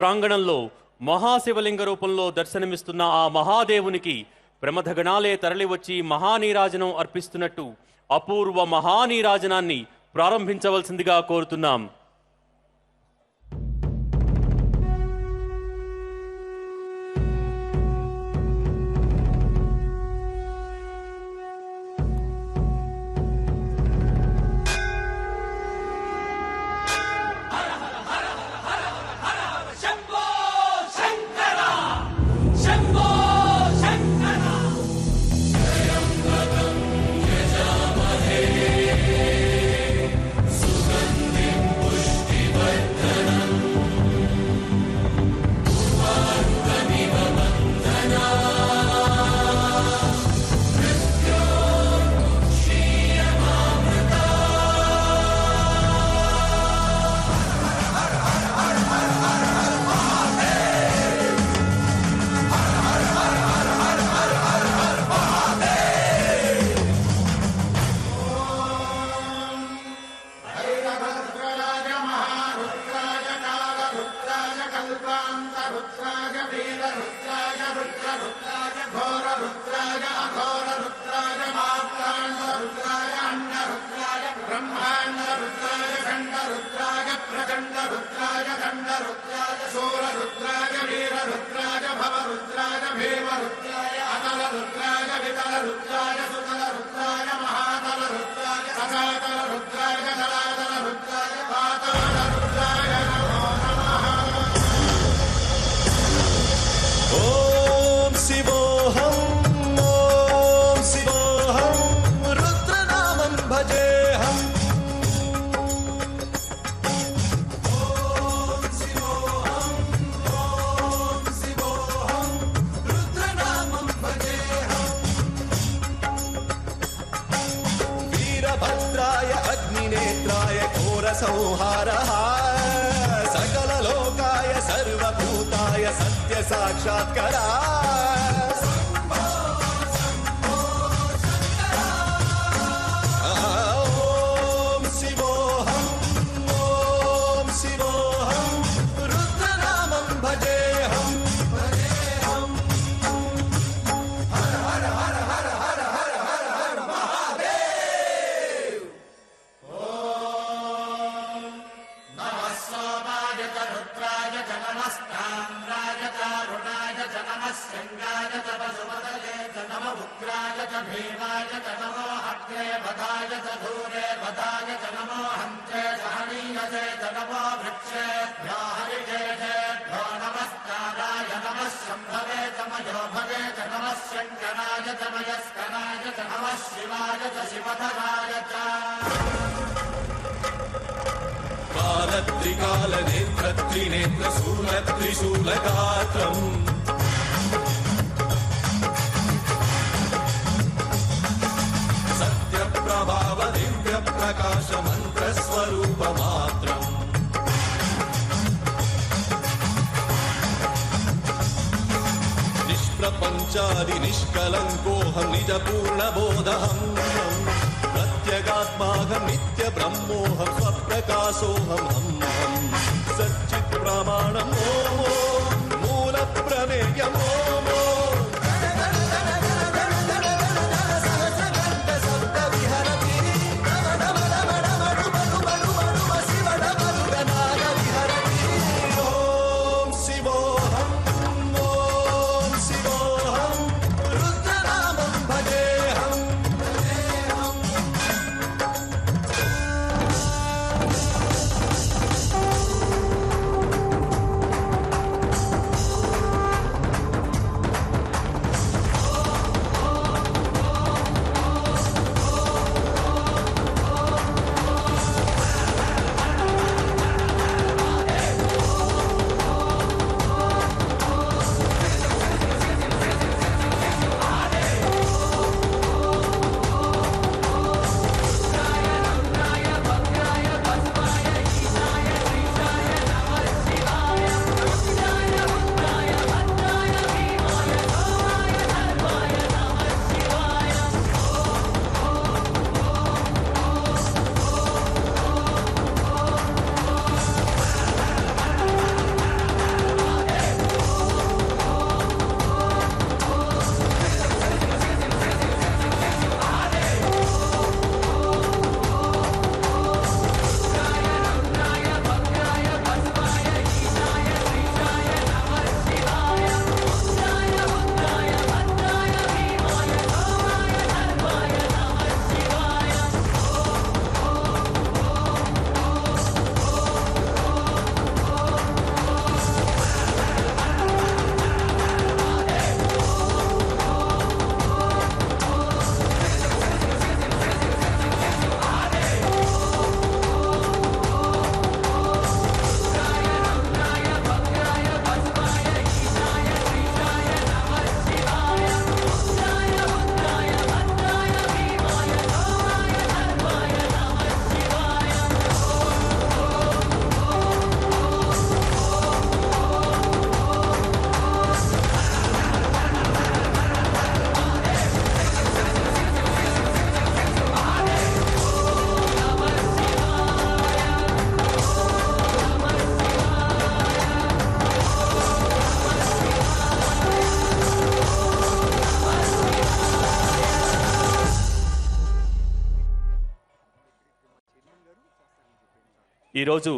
ప్రాంగణంలో మహాశివలింగ రూపంలో దర్శనమిస్తున్న ఆ మహాదేవునికి ప్రమథగణాలే తరలివచ్చి మహానీరాజనం అర్పిస్తున్నట్టు అపూర్వ మహానీరాజనాన్ని ప్రారంభించవలసిందిగా కోరుతున్నాం. संहारः सकललोकाय सर्वभूताय सत्य साक्षात्करा ओम शिवोऽहं रुद्रनामं भजेऽहं हर हर हर हर हर हर हर हर महादेव. शृंगाय च पशुपतये च नमः उग्राय च भीमाय च नमो हत्रे वधाय च धूरे वधाय च नमो हन्त्रे सहनीयसे च नमो वृक्षेभ्यो हरिकेशेभ्यो नमस्काराय नमः शम्भवे च मयो भवे च नमः शङ्कराय च मयस्कराय च नमः शिवाय च शिवधराय च कालत्रिकालनेत्रत्रिनेत्रशूलत्रिशूलगात्रम् सत्यप्रभाव दिव्यप्रकाश मन्त्रस्वरूपमात्रम् निष्प्रपञ्चादि निष्कलङ्कोऽहं निजपूर्णबोधहम् प्रत्यगात्माहं नित्यब्रह्मोऽहं स्वप्रकाशोऽहम् सच्चित् प्रमाणम् ओमो मूलप्रमेयम् ओमो ఈరోజు